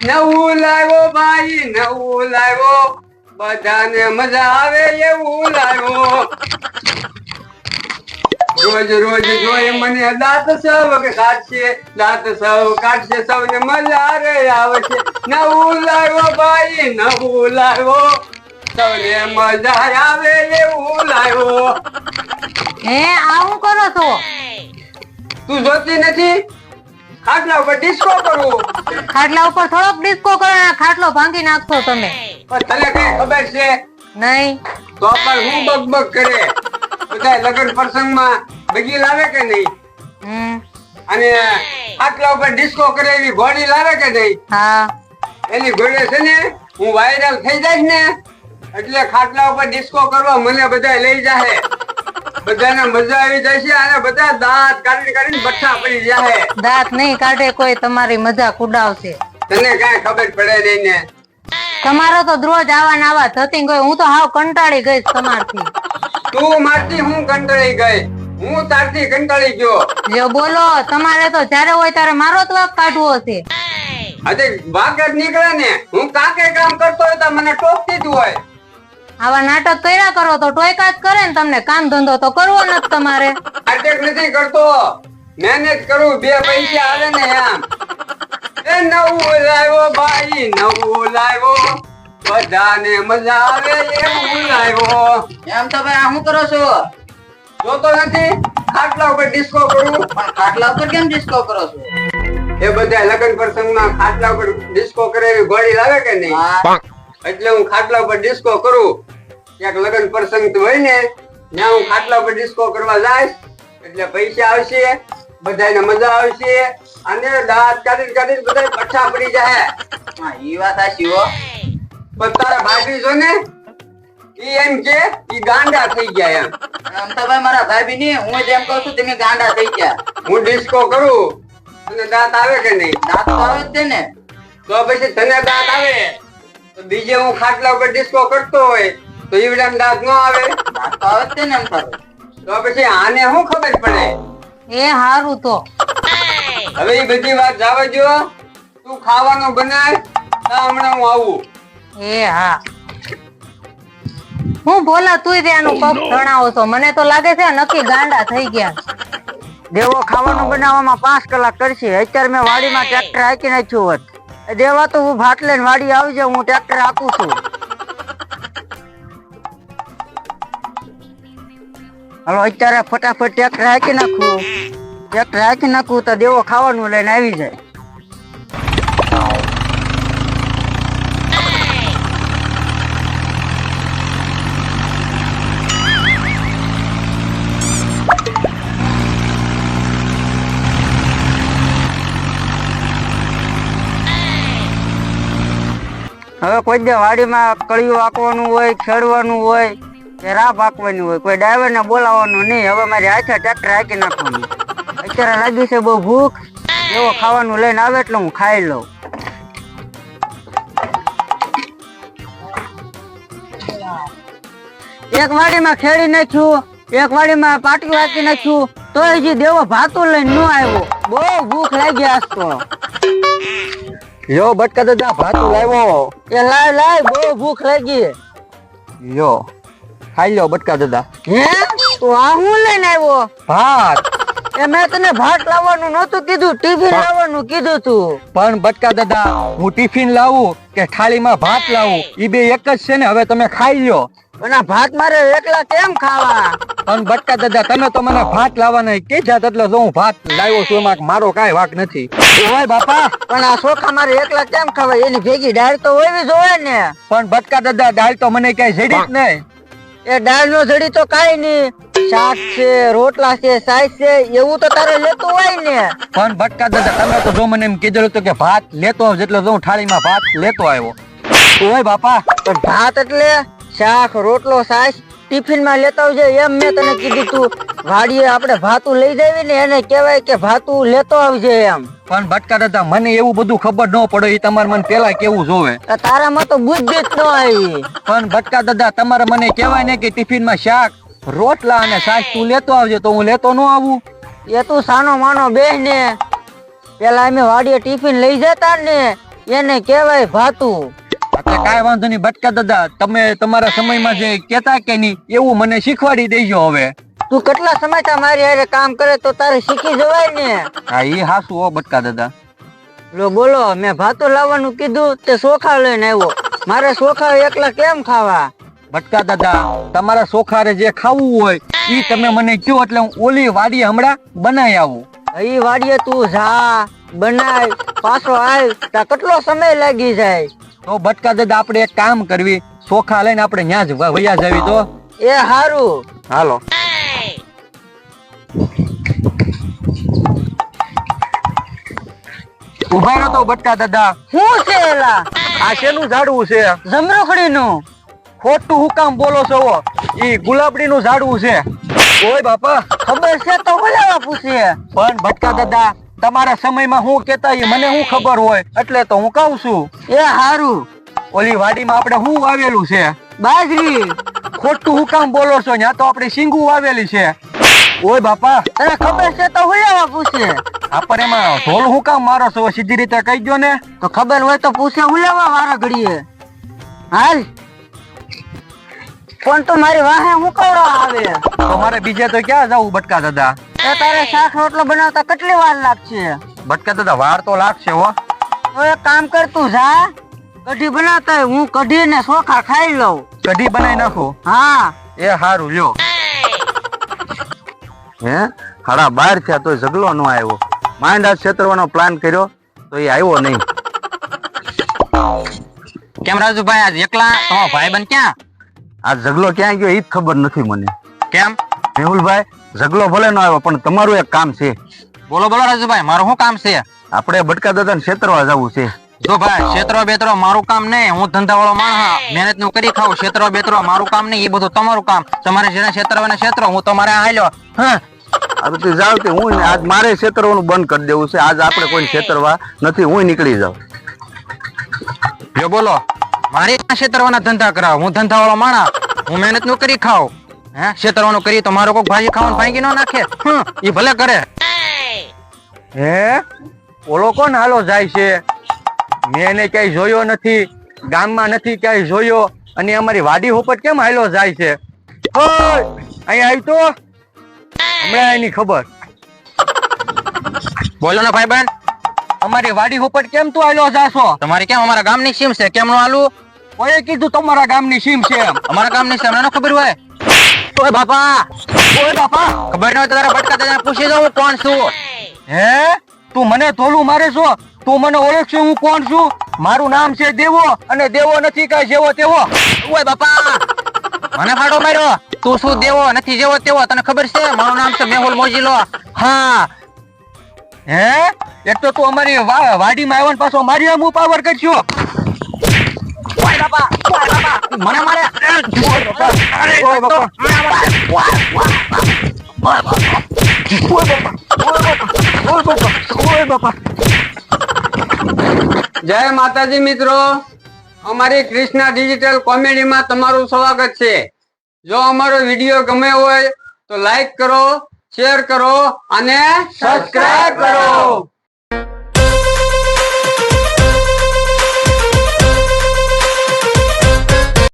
નવું લાવ્યો ભાઈ નવું લાવ્યો, બધાને મજા આવે એવું લાવ્યો. રોજ રોજ જોઈ મને દાંત સૌ કાઢશે, દાંત સૌ કાઢશે, સૌને મજા રે આવશે. નવું લાવ્યો ભાઈ નવું લાવ્યો, સૌને મજા આવે એવું લાવ્યો. હે આ હું કરો છો? તું જોતી નથી? ખાટલા ઉપર ડિસ્કો કરું. ખાટલા ઉપર થોડોક ડિસ્કો કરો ને ખાટલો ભાંગી નાખશો તમે. પણ તને કઈ ખબર છે? નહીં. તો પણ હું બકબક કરે. બધા લગ્ન પ્રસંગમાં બગી લાવે કે નહીં? અને ખાટલા ઉપર ડિસ્કો કરે એવી ઘોડી લાવે કે નહીં? હા. એની ઘોડે છે ને હું વાયરલ થઈ જાય ને એટલે ખાટલા ઉપર ડિસ્કો કરવા મને બધા લઈ જાય. બધાને મજા આવી જશે અને બધા દાંત કાઢી કાઢીને બઠ્ઠા પડી જાય. દાંત નહીં કાઢે કોઈ, તમારી મજાક ઉડાવશે. તને કાંઈ ખબર પડે નહીં ને. તમારો તો રોજ આવા ને આવા થતી ગઈ. હું તો હાવ કંટાળી ગઈ તમારથી. તું મારથી હું કંટાળી ગઈ? હું તારથી કંટાળી ગયો. જો બોલો, તમારે તો જ્યારે હોય ત્યારે મારો જ વાંક કાઢવો છે. આજે વાંક જ નીકળે ને. હું કાકે કામ કરતો હોય તો મને ટોકતી જ હોય. આવા નાટક કર્યા કરો તો ટોયકા જ કરે ને તમને. કામ ધંધો તો કરવો નથી તમારે. નાટક નથી કરતો, મહેનત કરું, બે પૈસા આવે ને એમ. એ નવું લાવ્યો ભાઈ નવું લાવ્યો, બધાને મજા આવે એવું લાવ્યો. એમ તો ભાઈ આ શું કરો છો? જોતો નથી? ખાટલા ઉપર ડિસ્કો કરું. પણ ખાટલા ઉપર કેમ ડિસ્કો કરો છો? એ બધા લગ્ન પ્રસંગમાં ખાટલા ઉપર ડિસ્કો કરે એવી ઘોડી લાવે કે નહીં? એટલે હું ખાટલા ઉપર ડિસ્કો કરું. એક લગ્ન પ્રસંગ હોય ને ત્યાં હું ખાટલા ઉપર ડિસ્કો કરવા જાય એટલે પૈસા આવશે, બધાને મજા આવશે અને દાંત કાઢી કાઢી બધા બઠ્ઠા પડી જાય. હા ઈ વાત સાચી હો. પણ તારા ભાભી જો ને ઈ એમ કે ઈ ગાંડા થઈ ગયા એમ. એમ તો ભાઈ મારા ભાભી ની હું જ એમ કહું છું તમે ગાંડા થઈ ગયા. હું ડિસ્કો કરું અને દાંત આવે કે નહીં? દાંત તો આવે જ છે ને. તો પછી તને દાંત આવે તો બીજે હું ખાટલા ઉપર ડિસ્કો કરતો હોય તો ઈવડામ દાંત ન આવે? દાંત તો આવે જ છે ને એમ તારું. તો પછી આને શું ખબર પડે? એ હારું તો હવે એ બધી વાત જાવા જો. તું ખાવાનું બનાય તો હમણાં હું આવું. એ હા. હું બોલા તુંય ત્યાંનું પગ તણાવો છો. મને તો લાગે છે નક્કી ગાંડા થઈ ગયા. દેવો ખાવાનું બનાવવામાં 5 કલાક કરશે. અત્યારે મેં વાડીમાં ટ્રેક્ટર હાકી નાખ્યું હોત. દેવા તો હું ભાત લઈને વાડી આવી જાઉં, હું ટ્રેક્ટર હાકું છું. હાલો અત્યારે ફટાફટ ટ્રેક્ટર હાકી નાખું. ટ્રેક્ટર હાકી નાખું તો દેવો ખાવાનું લઈને આવી જાય. હવે કોઈ દે વાડીમાં કળિયું હાંકવાનું હોય, ખેડવાનું હોય કે રાહ હાંકવાની હોય, કોઈ ડ્રાઈવર ને બોલાવવાનું નહીં. હવે મારી હાથે ટ્રેક્ટર હાંકી નાખવાનું. અત્યારે લાગી છે બહુ ભૂખ. એવો ખાવાનું લઈને આવે એટલે હું ખાઈ લઉં. એક વાડીમાં ખેડી નાખ્યું, એક વાડીમાં પાટિયું હાંકી નાખ્યું, તો હજી દેવો ભાતું લઈને ન આવ્યો. બહુ ભૂખ લાગી આજ તો. યો બટકા દાદા ભાતું લાવ્યો. એ લાય લાય, બહુ ભૂખ લાગી. યો ખાઈ લ્યો બટકા દાદા. હે તું આ હું લઈને આવ્યો? ભાત. એ મેં તને ભાત લાવવાનું નહોતું કીધું, ટિફિન લાવવાનું કીધું તું. પણ બટકા દાદા હું ટિફિન લાવું કે થાળીમાં ભાત લાવું ઈ બે એક જ છે ને. હવે તમે ખાઈ લ્યો. પણ આ ભાત મારે એકલા કેમ ખાવા? પણ બટકા દાદા તમે તો મને ભાત લાવવાના કીધા એટલે જો હું ભાત લાવ્યો છું. એમાં મારો કાંઈ વાંક નથી. ઓય બાપા, પણ આ ચોખા મારે એકલા કેમ ખાવા? એની ભેગી દાળ તો હોવી જોઈએ ને. પણ બટકા દાદા દાળ તો મને ક્યાંય જડી જ નહીં. એ દાળ નો જડી તો કાઈ નહીં. શાક છે, રોટલા છે, સાઈઝ છે, એવું તો તારે લેતું હોય ને. પણ બટકા દાદા તમે તો જો મને એમ કીધેલું હતું કે ભાત લેતો આવજો એટલે જો હું થાળીમાં ભાત લેતો આવ્યો. ઓય બાપા, પણ ભાત એટલે શાક, રોટલો, સાઈઝ ટિફિન માં લેતા આવજે એમ મેં તને કીધું તું. વાડીએ આપણે ભાતું લઈ જાવી ને એને કહેવાય કે ભાતું લેતો આવજે એમ. પણ બટકા દાદા મને એવું બધું ખબર ન પડે. એ તમારે મને પેલા કેવું જોવે. તારામાં તો બુદ્ધિ જ ન આવી. પણ બટકા દાદા તમારે મને કહેવાય ને કે ટિફિન માં શાક, રોટલા અને છાશ તું લેતો આવજે તો હું લેતો ન આવું. એ તું સાનો માનો બેહ ને. પેલા અમે વાડીએ ટિફિન લઈ જતા ને એને કહેવાય ભાતું. એટલે કાંઈ વાંધો નહીં બટકા દાદા, તમે તમારા સમયમાં જે કેતા કે નહીં એવું મને શીખવાડી દેજો હવે. તું કેટલા સમયથી મારી હારે કામ કરે તો તારે શીખી જવાય ને. હા ઈ હાસુ હો બટકા દાદા. લો બોલો, મેં ભાતું લાવવાનું કીધું તે ચોખા લઈને આવ્યો. મારે ચોખા એકલા કેમ ખાવા? બટકા દાદા, તમારા સોખારે જે ખાવું હોય ઈ તમે મને કયો એટલે હું ઓલી વાડીએ હમણાં બનાવી આવું. અહીં વાડીએ તું જા, બનાય, પાછો આવ, તા કેટલો સમય લાગી જાય. તો બટકા દાદા આપણે એક કામ કરવી, સોખા લઈને આપણે ન્યા જ વયા જાવી. તો એ હારું. હાલો. ઉભા રહો તો બટકા દાદા. શું છે એલા? આ શેનું ઝાડવું છે? જમરૂખડી નું. ખોટું હું કામ બોલો છો? ઈ ગુલાબડી નું ઝાડવું છે. ઓય બાપા, ખબર છે તો બોલાવા પૂછીએ. પણ બટકા દાદા, તમારા સમયમાં હું કેતા ઈ મને હું ખબર હોય એટલે તો હું કહું છું. એ હારું. ઓલી વાડીમાં આપણે હું વાવેલું છે? બાજરી. ખોટું હું કામ બોલો છો? ત્યાં તો આપણે શીંગું વાવેલી છે. ઓય બાપા, તને ખબર છે તો બોલાવા પૂછીએ. આપણે એમાં ઢોલ હું કામ મારો છો? સીધી રીતે કહી દો ને. તો ખબર હોય તો પૂછે બોલાવા વારા ઘડીએ. હાલ. પણ તો મારી વાહે હું કવડો આવે. તો મારે બીજે તો ક્યાં જવું બટકા દાદા? તો તારે શાક રોટલો બનાવતા કેટલી વાર લાગશે? બટકા દાદા, વાર તો લાગશે હો. તો એક કામ કર, તું જા, કઢી બનાવતા હોય, હું કઢીને ચોખા ખાઈ લઉં. કઢી બનાવી નાખો. હા. એ હારું લ્યો. હે હાડા 12 થયા તો ઝઘડો ન આવ્યો. માંડ આજ છેતરવાનો પ્લાન કર્યો તો એ આવ્યો નહીં. કેમ રાજુભાઈ આજ એકલા? તમારો ભાઈબંધ ક્યાં? આ ઝઘડો ક્યાં ગયો એ જ ખબર નથી મને. કેમ? મેહુલભાઈ, ઝઘડો ભલે ન આવ્યો પણ તમારું એક કામ છે. બોલો બોલો રાજુભાઈ, મારું શું કામ છે? આપણે બટકા દાદાને છેતરવા જવું છે. જો ભાઈ, ક્ષેત્રો બેત્રો મારું કામ નહીં. હું ધંધાવાળો માણસ, મહેનત નું કરી ખાવ. ક્ષેત્રો બેત્રો મારું કામ નહીં, એ બધું તમારું કામ. તમારે જેને છેતરવાને છેતરો, હું તમારે હાલ્યો. હા, હવે તું જાવ કે હું આજ મારે છેતરવાનું બંધ કરી દેવું છે. આજ આપણે કોઈ છેતરવા નથી, હું નીકળી જાઉં. જો બોલો, મારે છેતરવાના ધંધા કરાવ. હું ધંધાવાળો માણસ, હું મહેનત નું કરી ખાવ. હે, છેતરવાનું કરી તો મારો કોઈ ભાજી ખાવાનું ભાંગી ન નાખે. એ ભલે કરે. હે, ઓલો કોણ હાલો જાય છે? મેં એને ક્યાંય જોયો નથી, ગામમાં નથી ક્યાંય જોયો. અને અમારી વાડી ઉપર કેમ હાલો જાય છે? ઓય, અહીંયા આવી તો હમણાં એની ખબર. બોલો ને ભાઈબંધ, અમારી વાડી ઉપર કેમ તું હાલો જાશો? તમારે કેમ અમારા ગામની સીમ છે? કેમ નો આલું? કોઈએ કીધું તમારા ગામની સીમ છે એમ? અમારા ગામની સીમ ન ખબર હોય? ઓય બાપા, ઓય બાપા, ખબર ન હોય તો તારા બટકા દાદા પૂછી દઉં હું કોણ છું. હે, તું મને ધોલું મારે છો? તું મને ઓળખશે હું કોણ છું? મારું નામ છે દેવો, અને દેવો નથી કઈ જેવો તેવો. ઓય બાપા, મને ફાડો માર્યો. તું શું દેવો નથી જેવો તેવો? તને ખબર છે મારું નામ છે મેહુલ મોજીલો. હા. હે, એક તો તું અમારી વાડીમાં આવ્યો ને પાછો મારી આમ પાવર કરશો. ઓય બાપા, ઓય બાપા, મને મારે. ઓય બાપા, ઓય બાપા. જય માતાજી મિત્રો, અમારી કૃષ્ણા ડિજિટલ કોમેડીમાં તમારું સ્વાગત છે. જો અમારો વિડીયો ગમે હોય તો લાઈક કરો, શેર કરો અને સબસ્ક્રાઇબ કરો.